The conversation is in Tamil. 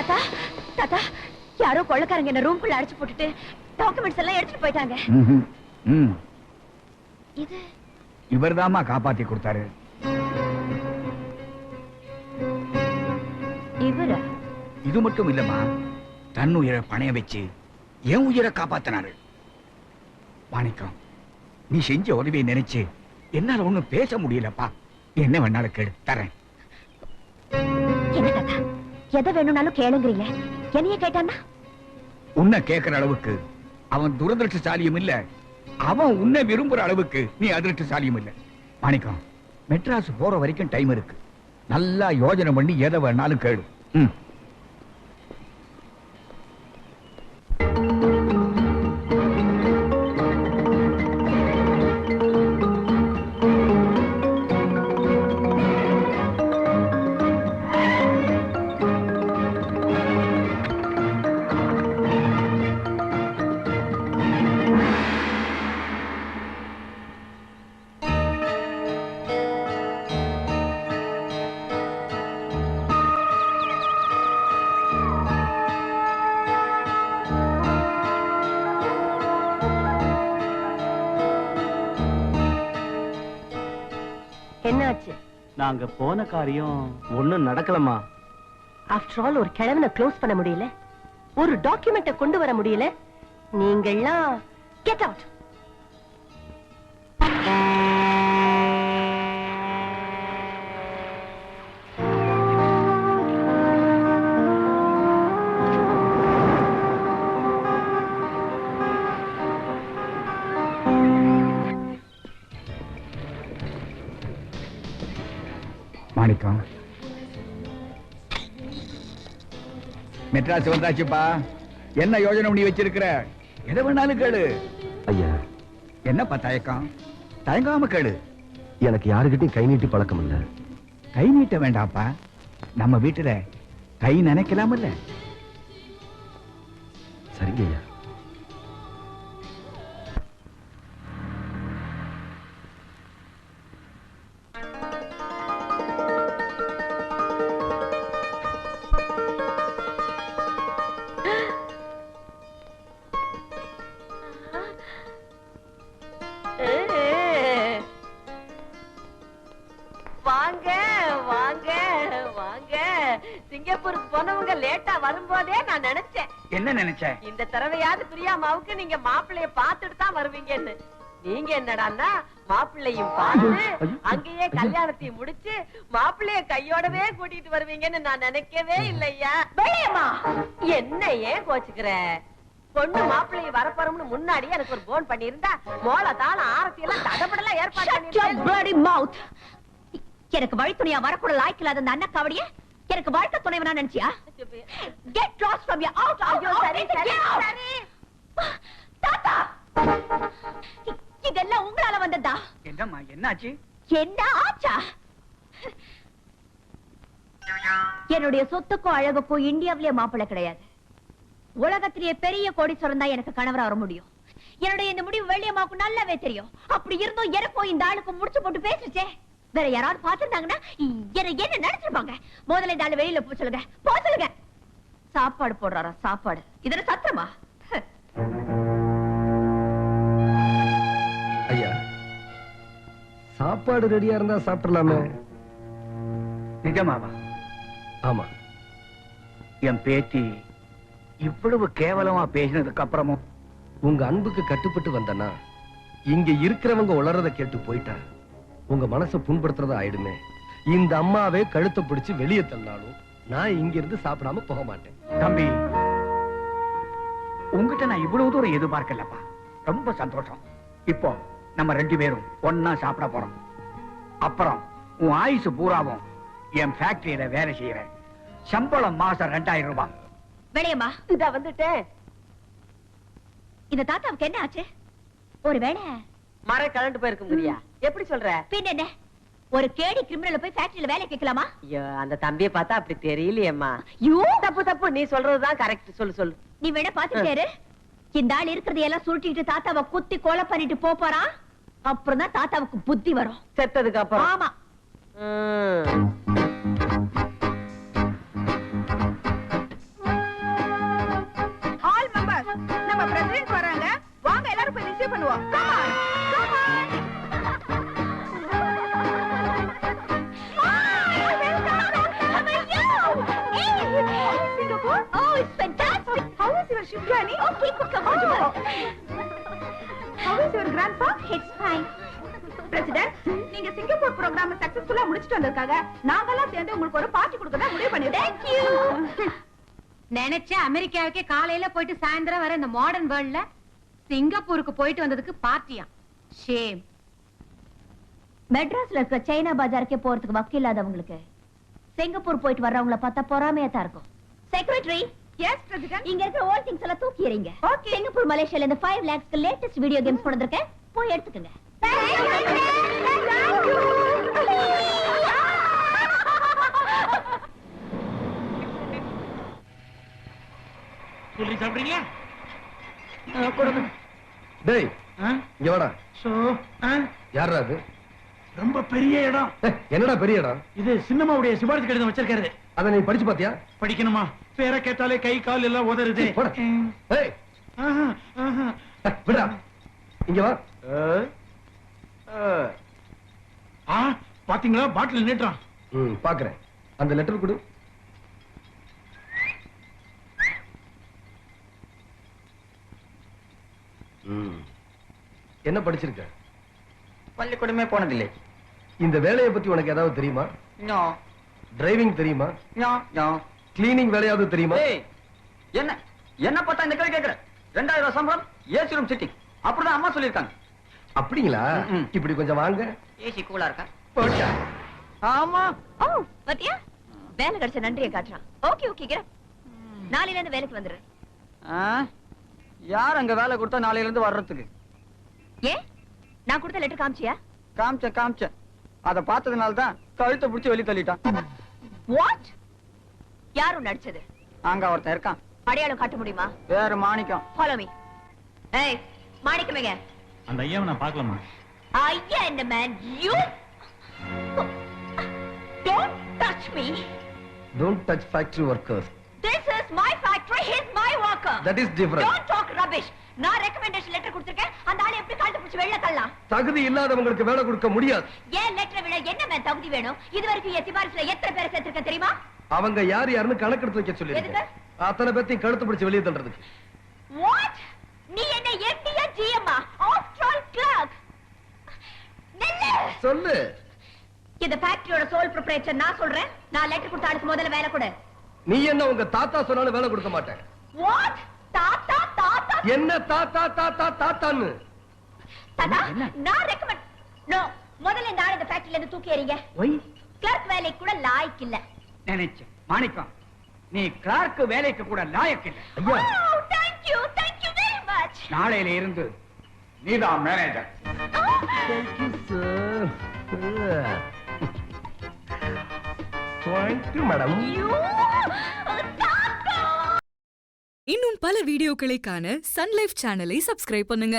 தாத்தா தாத்தா யாரோ கொள்ளக்காரங்க என்ன ரூம்குள்ள அடைச்சு போட்டுட்டு டாக்குமெண்ட்ஸ் எல்லாம் எடுத்துட்டு போயிட்டாங்க. இது இவர்தாம்மா காப்பாத்தி கொடுத்தாரு. இவரா? இது மட்டும் இல்லம்மா, தன் உயிரை பணைய வச்சு என் உயிரை காப்பாத்தினாரு. மாணிக்கம், நீ செஞ்ச உதவியை நினைச்சு என்னால ஒண்ணும் பேச முடியலப்பா. என்ன வேணாலும் கேடு, தரேன். என்ன தாத்தா எதை வேணும்னாலும் கேளுங்கிறீங்க, என்னைய கேட்டானா? உன்னை கேட்கிற அளவுக்கு அவன் துரதிருஷ்டசாலியும் இல்ல, அவன் உன்னை விரும்புற அளவுக்கு நீ அதிருஷ்டசாலியும் இல்ல. மாணிக்கம், மெட்ராஸ் போற வரைக்கும் டைம் இருக்கு. நல்லா யோஜனை பண்ணி எதை வேணாலும் கேளு. என்னாச்சு? நாங்க போன காரியம் ஒண்ணும் நடக்கலமா. ஆஃப்டர் ஆல் ஒரு கிழவனை க்ளோஸ் பண்ண முடியல, ஒரு டாக்குமெண்ட்டை கொண்டு வர முடியல. நீங்கள்லாம் கெட் அவுட். மாணிக்கம், மெட்ராஸ் வந்தாச்சுப்பா. என்ன யோஜனை பண்ணி வச்சிருக்கிற? எதை வேணாலும் கேளு. ஐயா, என்னப்பா தயக்கம்? தயங்காம கேளு. எனக்கு யாருக்கிட்டையும் கை நீட்டி பழக்கம் இல்ல. கை நீட்ட வேண்டாப்பா, நம்ம வீட்டுல கை நினைக்கலாம் இல்ல. சரிங்க ஐயா. வாங்க வாங்க வாங்க. சிங்கப்பூருக்கு போனவங்க லேட்டா வரும்போதே நான் நினைச்சேன். என்ன நினைச்ச? இந்த தடவையாவது பிரியாமாவுக்கு நீங்க மாப்பிள்ளைய பாத்துட்டு தான் வருவீங்கன்னு. நீங்க என்னடான்னா மாப்பிள்ளையும் பார்த்து அங்கேயே கல்யாணத்தையும் முடிச்சு மாப்பிள்ளைய கையோடவே கூட்டிட்டு வருவீங்கன்னு நான் நினைக்கவே இல்லையா. என்ன ஏன் கோச்சுக்கிற? பொண்ணு மாப்பிள்ளைய வரப்போறோம்னு முன்னாடி எனக்கு ஒரு போன் பண்ணி இருந்தா மோள தாள ஆரத்தி எல்லாம் தடபடலாம் ஏற்பாடு பண்ணிருக்கேன். எனக்கு வழித்துணையா வரக்கூட லாய்க்கில்லாத அந்த அண்ணா காவடிய எனக்கு வாழ்க்கை துணைவனா நினைச்சியா? Get lost from your out. சரி சரி சரி. தாத்தா, இதெல்லாம் உங்களால வந்ததா? என்னம்மா, என்னாச்சு? என்ன ஆச்சா? என்னுடைய சொத்துக்கும் அழகுக்கும் இந்தியாவிலேயே மாப்பிள்ளை கிடையாது. உலகத்திலேயே பெரிய கோடீஸ்வரன் தான் எனக்கு கணவரா வர முடியும். என்னுடைய இந்த முடிவு வெள்ளியம்மாவுக்கு நல்லாவே தெரியும். அப்படி இருந்தும் எனக்கும் இந்த ஆளுக்கு முடிச்சு போட்டு பேசிச்சே. வேற யாராவது பாத்துருந்தாங்கன்னா என்ன நினைச்சிருப்பாங்க. முதல்ல இந்த ஆளு வெளியில போ சொல்லுங்க, போ சொல்லுங்க. சாப்பாடு போடுறாரா? சாப்பாடு இதென்ன சத்திரமா? ஐயா, சாப்பாடு ரெடியா இருந்தா சாப்பிடலாமே. நிஜமாவா? ஆமா. என் பேத்தி இவ்வளவு கேவலமா பேசினதுக்கு அப்புறமும் உங்க அன்புக்கு கட்டுப்பட்டு வந்தனா இங்க இருக்கிறவங்க உளறத கேட்டு போயிட்டா உங்க மனசை புண்படுத்துறதா ஆயிடுமே. இந்த அம்மாவே கழுத்தை பிடிச்சு வெளியே தள்ளாலும் நான் இங்க இருந்து சாப்பிடாம போக மாட்டேன். தம்பி, உங்ககிட்ட நான் இவ்வளவு தூரம் எதிர்பார்க்கலப்பா. ரொம்ப சந்தோஷம். இப்போ நம்ம 2 பேரும் ஒன்னா சாப்பிட போறோம். அப்புறம் உன் ஆயுசு பூராவும் என் ஃபேக்டரியில வேலை செய்யறேன். சம்பளம் மாசம் 2000 ரூபாய். வெளியம்மா, இதா வந்துட்டேன். இந்த தாத்தாவுக்கு என்ன ஆச்சு? ஒருவேளை மர கலண்டு போயிருக்குங்கறியா? எப்படி சொல்ற? பின்ன என்ன, ஒரு கேடி கிரிமினல் போய் ஃபேக்டரியில வேலை கேட்கலாமா? ஐயோ, அந்த தம்பியை பார்த்தா அப்படி தெரியலையேம்மா. யூ தப்பு தப்பு, நீ சொல்றதுதான் கரெக்ட். சொல்லு சொல்லு. நீ வேணா பாத்துட்டாரு. இந்த ஆள் இருக்கிறது எல்லாம் சுருட்டிட்டு தாத்தாவை குத்தி கொலை பண்ணிட்டு போறான். அப்புறம் தான் தாத்தாவுக்கு புத்தி வரும். செத்ததுக்கு அப்புறம். ஆமா. It's fine. பிரசிடென்ட், நீங்க சிங்கப்பூர் ப்ரோகிராம் சக்சஸ்ஃபுல்லா முடிச்சிட்டு வந்திருக்காங்க. நாங்கெல்லாம் சேர்ந்து உங்களுக்கு ஒரு பார்ட்டி கொடுக்கறதா முடிவு பண்ணிருக்கோம். நினைச்ச அமெரிக்காவுக்கே காலையில போயிட்டு சாயந்தரம் வர இந்த மாடர்ன் வேர்ல்ட்ல சிங்கப்பூருக்கு போயிட்டு வந்ததுக்கு பார்ட்டியா? ஷேம். மெட்ராஸ்ல இருக்க சைனா பஜாருக்கே போறதுக்கு வக்கு இல்லாதவங்களுக்கு சிங்கப்பூர் போயிட்டு வர்றவங்கள பார்த்தா பொறாமையா தான் இருக்கும். Secretary, yes president. இங்க இருக்கிற ஓல்ட் திங்ஸ் எல்லாம் தூக்கி எறிங்க. சிங்கப்பூர் மலேசியால இந்த 5 lakhsக்கு லேட்டஸ்ட் வீடியோ கேம்ஸ் கொண்டு வந்திருக்கேன், போய் எடுத்துக்கங்க. சொல்லி சாப்பிடுறீங்களா? டேய் ஆ? இங்க வாடா. சோ, ஆ? யாரா அது? ரொம்ப பெரிய இடம். என்னடா பெரிய இடம்? இது சின்னம்மாவுடைய சிபாரிசு கடிதம் வச்சிருக்காரு. அத நீ படிச்சு பாத்தியா? படிக்கணுமா? பேரை கேட்டாலே கை கால் எல்லாம் உதறுது. போடா. ஏய், ஆஹா, ஆஹா. விடா. இங்க வா. ஆ, பாத்தீங்களா பாட்டில் நீட்டுறான். பாக்குறேன். அந்த லெட்டர் கொடு. என்ன படிச்சிருக்க? பள்ளிக்கூடமே போனதில்லை. இந்த வேலையை பத்தி உனக்கு ஏதாவது தெரியுமா? ஞா, டிரைவிங் தெரியுமா? ஞா, ஞா. கிளீனிங் வேலையாவது தெரியுமா? ஏய், என்ன என்ன பார்த்தா இந்த கேள்வி கேக்குற? 2000 ரூபாய் சம்பளம், ஏசி ரூம் சிட்டிங். அப்படிதான் அம்மா சொல்லிருக்காங்க. அப்படிங்களா? ம்ம். இப்படி கொஞ்சம் வாங்க. ஏசி கூலா இருக்கா? போச்சா? ஆமா. ஓ, பாத்தியா? வேலை கிடைச்ச நன்றியை காட்டுறான். Okay okay, get. நாளையில இருந்து வேலைக்கு வந்துரு. ஆ, யார் அங்க வேலை கொடுத்தா நாளையில இருந்து வர்றதுக்கு? ஏன் நான் கொடுத்த லெட்டர் காமிச்சியா? காமிச்சேன். அத பார்த்ததுனால தான் கழுத்தை பிடிச்சி வெளிய தள்ளிட்டான். வாட்? யாரும் நடிச்சது? அங்க ஒருத்தன் இருக்கான், அடையாளம் காட்ட முடியுமா? வேற மாணிக்கம். Follow me. ஏய், மாணிக்கமேங்க. அந்த ஐயாவை நான் பார்க்கலாமா? ஐயா என்ன man, you don't touch me. Don't touch factory workers. This is my factory, he's my worker. That is different. Don't talk rubbish. நான் ரெக்கமெண்டேஷன் லெட்டர் கொடுத்திருக்கேன், அந்த ஆளை எப்படி கழுத்து பிடிச்சு வெளிய தள்ளலாம்? தகுதி இல்லாதவங்களுக்கு வேலை கொடுக்க முடியாது. ஏன் லெட்டரை விட என்ன மேன் தகுதி வேணும்? இதுவரைக்கும் என் சிபாரிசுல எத்தனை பேரை சேர்த்திருக்கேன் தெரியுமா? அவங்க யாருன்னு கணக்கெடுத்து வைக்க சொல்லிருக்கேன். அத்தனை பேத்தையும் கழுத்து பிடிச்சு வெளியே தள்ளுறதுக்கு. What? நீ என்ன எம்டியா ஜிஎம்மா? After clerk. நில்லு. சொல்லு. இந்த ஃபேக்டரியோட சோல் ப்ரொப்ரைட்டர் நான் சொல்றேன். நான் லெட்டர் கொடுத்த ஆளுக்கு முதல்ல வேலை கொடு. நீ என்ன உங்க தாத்தா சொன்னாலும் வேலை கொடுக்க மாட்டேன். What? தாத்தா தாத்தா என்ன தாத்தா தாத்தா தாத்தான்னு? தாத்தா நான் ரெக்கமெண்ட். நோ, முதல்ல இந்த ஆளை இந்த ஃபேக்டரியில இருந்து தூக்கி எறிங்க. ஒய், கிளர்க் வேலைக்கு கூட லாய்க்கு இல்ல. நினைச்சேன் மாணிக்கம், நீ கிளார்க் வேலைக்கு கூட லாயக்கு இல்லை. ஐயா, Oh, thank you very much. நாளையில இருந்து நீதான் மேனேஜர். Thank you madam. You தாத்தா. இன்னும் பல வீடியோக்களை காண சன் லைஃப் சேனலை சப்ஸ்கிரைப் பண்ணுங்க.